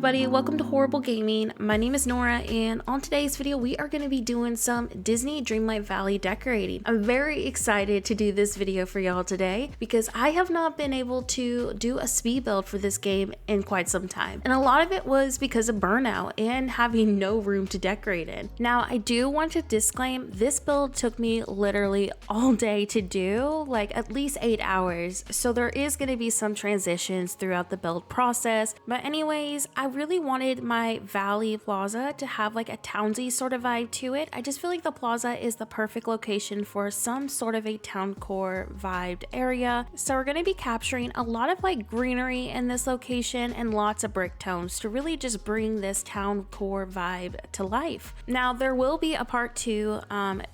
everybody, welcome to Horrible Gaming. My name is Nora, and on today's video we are going to be doing some Disney Dreamlight Valley decorating. I'm very excited to do this video for y'all today because I have not been able to do a speed build for this game in quite some time, and a lot of it was because of burnout and having no room to decorate in. Now I do want to disclaim, this build took me literally all day to do, like at least 8 hours, so there is going to be some transitions throughout the build process. But anyways, I really wanted my Valley Plaza to have like a townsie sort of vibe to it. I just feel like the plaza is the perfect location for some sort of a town core vibed area. So we're going to be capturing a lot of like greenery in this location and lots of brick tones to really just bring this town core vibe to life. Now there will be a part 2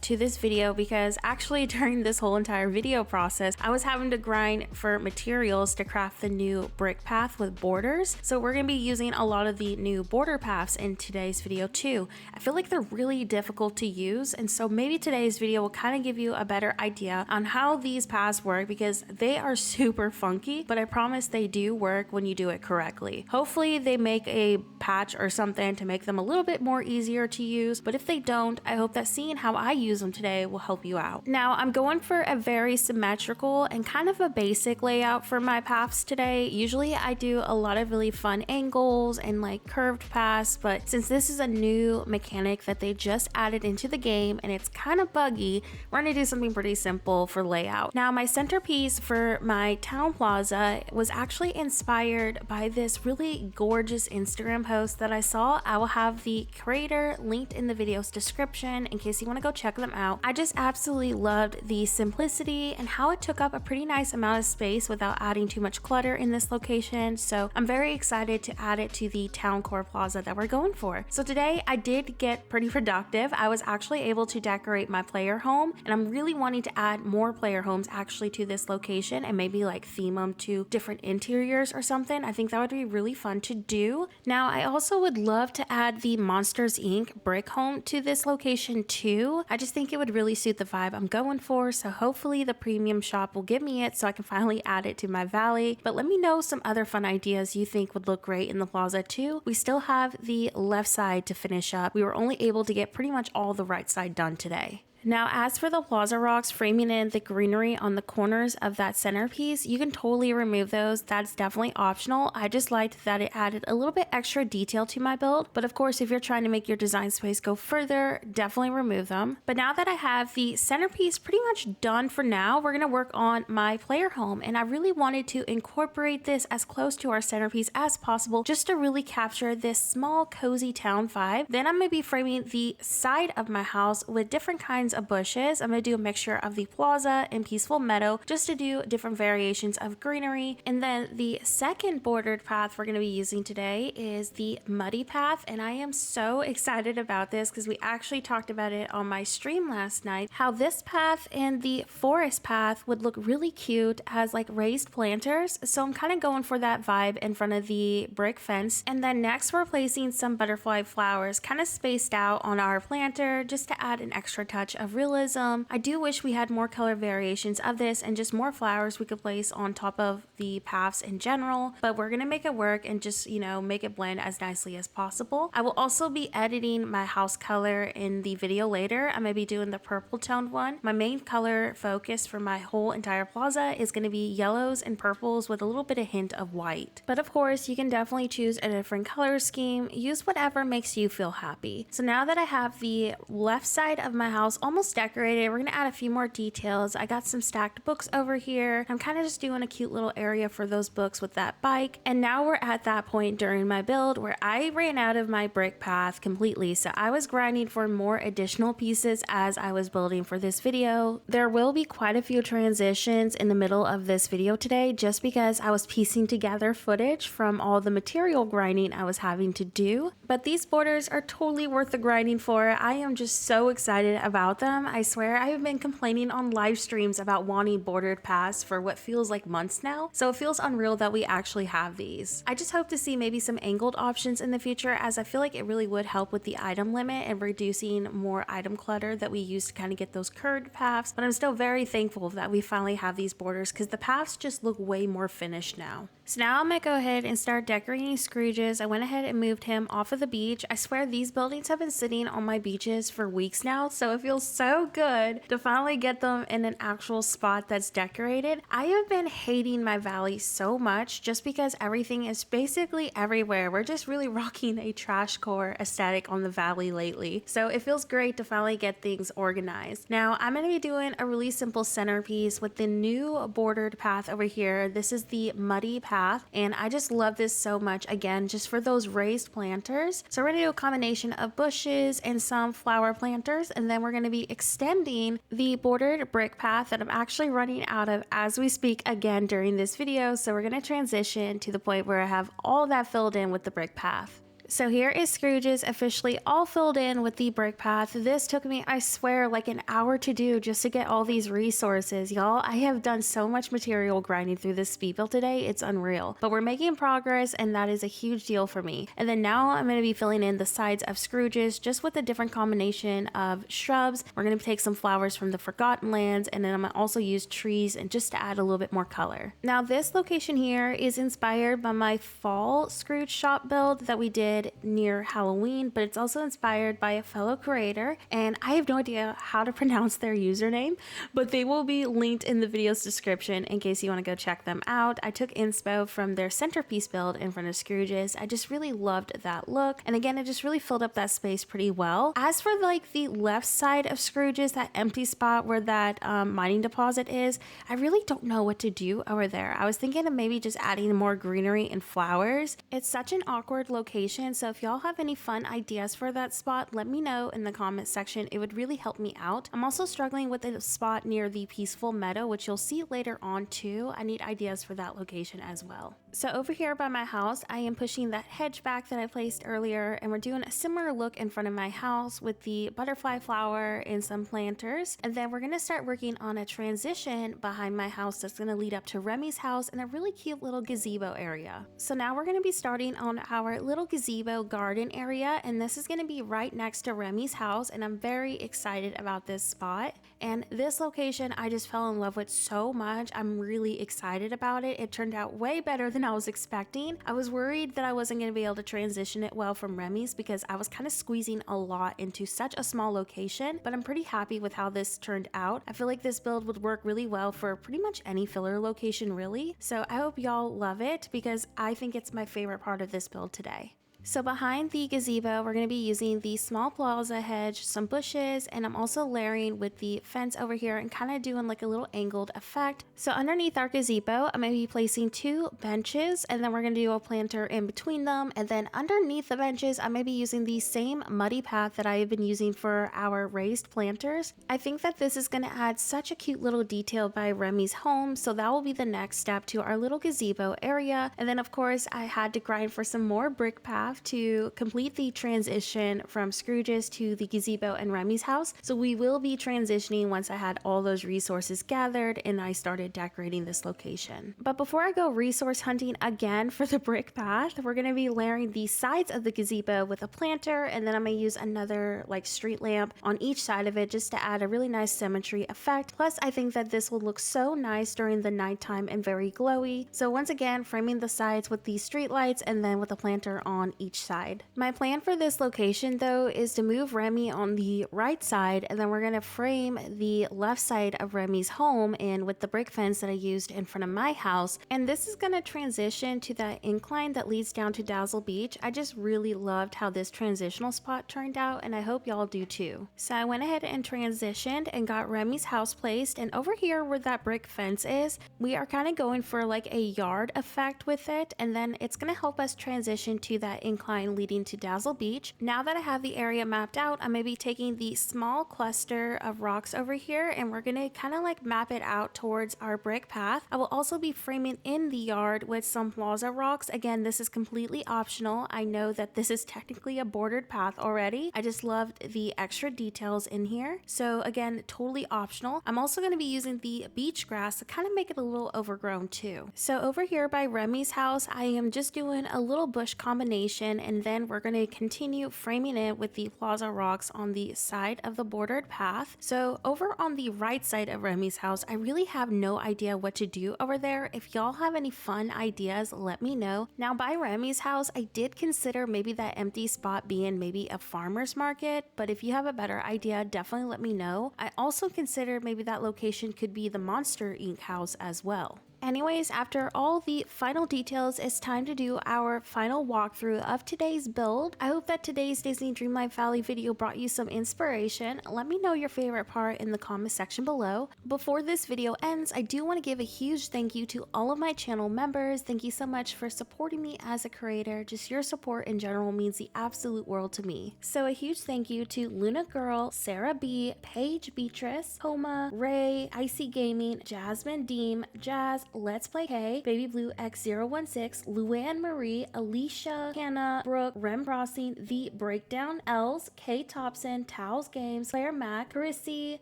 to this video because actually during this whole entire video process I was having to grind for materials to craft the new brick path with borders. So we're going to be using a lot of the new border paths in today's video too. I feel like they're really difficult to use, and so maybe today's video will kind of give you a better idea on how these paths work because they are super funky, but I promise they do work when you do it correctly. Hopefully they make a patch or something to make them a little bit more easier to use, but if they don't, I hope that seeing how I use them today will help you out. Now I'm going for a very symmetrical and kind of a basic layout for my paths today. Usually I do a lot of really fun angles and like curved paths, but since this is a new mechanic that they just added into the game and it's kind of buggy, we're going to do something pretty simple for layout. Now my centerpiece for my town plaza was actually inspired by this really gorgeous Instagram post that I saw. I will have the creator linked in the video's description in case you want to go check them out. I just absolutely loved the simplicity and how it took up a pretty nice amount of space without adding too much clutter in this location, so I'm very excited to add it to the town core plaza that we're going for. So today I did get pretty productive. I was actually able to decorate my player home, and I'm really wanting to add more player homes actually to this location and maybe like theme them to different interiors or something. I think that would be really fun to do. Now I also would love to add the Monsters Inc. brick home to this location too. I just think it would really suit the vibe I'm going for, so hopefully the premium shop will give me it so I can finally add it to my valley. But let me know some other fun ideas you think would look great in the plaza too. We still have the left side to finish up. We were only able to get pretty much all the right side done today. Now as for the plaza rocks framing in the greenery on the corners of that centerpiece, you can totally remove those. That's definitely optional. I just liked that it added a little bit extra detail to my build, but of course if you're trying to make your design space go further, definitely remove them. But now that I have the centerpiece pretty much done for now, we're going to work on my player home, and I really wanted to incorporate this as close to our centerpiece as possible just to really capture this small cozy town vibe. Then I'm going to be framing the side of my house with different kinds of bushes. I'm going to do a mixture of the plaza and peaceful meadow just to do different variations of greenery. And then the second bordered path we're going to be using today is the muddy path, and I am so excited about this because we actually talked about it on my stream last night, how this path and the forest path would look really cute as like raised planters. So I'm kind of going for that vibe in front of the brick fence. And then next we're placing some butterfly flowers kind of spaced out on our planter just to add an extra touch of realism. I do wish we had more color variations of this and just more flowers we could place on top of the paths in general, but we're gonna make it work and just, you know, make it blend as nicely as possible. I will also be editing my house color in the video later. I'm gonna be doing the purple toned one. My main color focus for my whole entire plaza is gonna be yellows and purples with a little bit of hint of white. But of course you can definitely choose a different color scheme. Use whatever makes you feel happy. So now that I have the left side of my house almost decorated, we're gonna add a few more details. I got some stacked books over here. I'm kind of just doing a cute little area for those books with that bike. And now we're at that point during my build where I ran out of my brick path completely, so I was grinding for more additional pieces as I was building for this video. There will be quite a few transitions in the middle of this video today just because I was piecing together footage from all the material grinding I was having to do, but these borders are totally worth the grinding for. I am just so excited about them. I swear I have been complaining on live streams about wanting bordered paths for what feels like months now, so it feels unreal that we actually have these. I just hope to see maybe some angled options in the future, as I feel like it really would help with the item limit and reducing more item clutter that we use to kind of get those curved paths. But I'm still very thankful that we finally have these borders because the paths just look way more finished now. So now I'm gonna go ahead and start decorating Scrooge's. I went ahead and moved him off of the beach. I swear these buildings have been sitting on my beaches for weeks now, so it feels so good to finally get them in an actual spot that's decorated. I have been hating my valley so much just because everything is basically everywhere. We're just really rocking a trash core aesthetic on the valley lately. So it feels great to finally get things organized. Now I'm gonna be doing a really simple centerpiece with the new bordered path over here. This is the muddy path. And I just love this so much, again, just for those raised planters. So we're gonna do a combination of bushes and some flower planters, and then we're gonna be extending the bordered brick path that I'm actually running out of as we speak again during this video. So we're gonna transition to the point where I have all that filled in with the brick path. So here is Scrooge's officially all filled in with the brick path. This took me, I swear, like an hour to do just to get all these resources, y'all. I have done so much material grinding through this speed build today, it's unreal. But we're making progress, and that is a huge deal for me. And then now I'm going to be filling in the sides of Scrooge's just with a different combination of shrubs. We're going to take some flowers from the Forgotten Lands, and then I'm going to also use trees and just to add a little bit more color. Now this location here is inspired by my fall Scrooge shop build that we did near Halloween, but it's also inspired by a fellow creator, and I have no idea how to pronounce their username, but they will be linked in the video's description in case you want to go check them out. I took inspo from their centerpiece build in front of Scrooge's. I just really loved that look, and again, it just really filled up that space pretty well. As for like the left side of Scrooge's, that empty spot where that mining deposit is, I really don't know what to do over there. I was thinking of maybe just adding more greenery and flowers. It's such an awkward location, so if y'all have any fun ideas for that spot, let me know in the comment section. It would really help me out. I'm also struggling with a spot near the peaceful meadow, which you'll see later on too. I need ideas for that location as well. So over here by my house, I am pushing that hedge back that I placed earlier, and we're doing a similar look in front of my house with the butterfly flower and some planters. And then we're gonna start working on a transition behind my house that's gonna lead up to Remy's house and a really cute little gazebo area. So now we're gonna be starting on our little gazebo garden area, and this is going to be right next to Remy's house, and I'm very excited about this spot. And this location I just fell in love with so much. I'm really excited about it. It turned out way better than I was expecting. I was worried that I wasn't going to be able to transition it well from Remy's because I was kind of squeezing a lot into such a small location, but I'm pretty happy with how this turned out. I feel like this build would work really well for pretty much any filler location really. So I hope y'all love it because I think it's my favorite part of this build today. So behind the gazebo, we're going to be using the small Plaza hedge, some bushes, and I'm also layering with the fence over here and kind of doing like a little angled effect. So underneath our gazebo, I'm going to be placing 2 benches, and then we're going to do a planter in between them. And then underneath the benches, I'm going to be using the same muddy path that I have been using for our raised planters. I think that this is going to add such a cute little detail by Remy's home, so that will be the next step to our little gazebo area. And then of course, I had to grind for some more brick path to complete the transition from Scrooge's to the gazebo and Remy's house. So we will be transitioning once I had all those resources gathered and I started decorating this location. But before I go resource hunting again for the brick path, we're going to be layering the sides of the gazebo with a planter, and then I'm going to use another like street lamp on each side of it just to add a really nice symmetry effect. Plus I think that this will look so nice during the nighttime and very glowy. So once again, framing the sides with the street lights and then with a planter on each side. My plan for this location though is to move Remy on the right side, and then we're going to frame the left side of Remy's home in with the brick fence that I used in front of my house. And this is going to transition to that incline that leads down to Dazzle Beach. I just really loved how this transitional spot turned out, and I hope y'all do too. So I went ahead and transitioned and got Remy's house placed, and over here where that brick fence is, we are kind of going for like a yard effect with it, and then it's going to help us transition to that incline leading to Dazzle Beach. Now that I have the area mapped out, I'm going to be taking the small cluster of rocks over here and we're going to kind of like map it out towards our brick path. I will also be framing in the yard with some Plaza rocks. Again, this is completely optional. I know that this is technically a bordered path already. I just loved the extra details in here. So again, totally optional. I'm also going to be using the beach grass to kind of make it a little overgrown too. So over here by Remy's house, I am just doing a little bush combination decoration, and then we're going to continue framing it with the Plaza rocks on the side of the bordered path. So over on the right side of Remy's house, I really have no idea what to do over there. If y'all have any fun ideas, let me know. Now by Remy's house, I did consider maybe that empty spot being maybe a farmer's market, but if you have a better idea, definitely let me know. I also considered maybe that location could be the Monster Inc. house as well. Anyways, after all the final details, it's time to do our final walkthrough of today's build. I hope that today's Disney Dreamlight Valley video brought you some inspiration. Let me know your favorite part in the comment section below. Before this video ends, I do want to give a huge thank you to all of my channel members. Thank you so much for supporting me as a creator. Just your support in general means the absolute world to me. So a huge thank you to Luna Girl, Sarah B, Paige Beatrice, Homa, Ray, Icy Gaming, Jasmine Deem, Jazz, Let's Play K, Baby Blue X016, Luann Marie, Alicia, Hannah, Brooke, Rem Crossing, The Breakdown, Els, K Thompson, Towels Games, Claire Mack, Chrissy,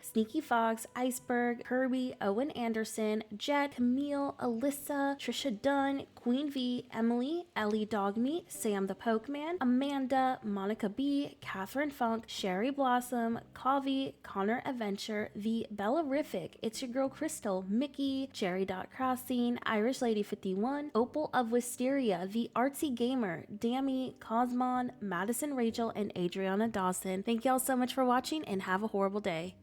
Sneaky Fox, Iceberg, Kirby, Owen Anderson, Jet, Camille, Alyssa, Trisha Dunn, Queen V, Emily, Ellie Dogmeat, Sam the Pokeman, Amanda, Monica B, Catherine Funk, Sherry Blossom, Kavi, Connor Adventure, The Bellarific, It's Your Girl Crystal, Mickey, Cherry.Crossing, Irish Lady 51, Opal of Wisteria, The Artsy Gamer, Dammy, Cosmon, Madison Rachel, and Adriana Dawson. Thank y'all so much for watching and have a horrible day.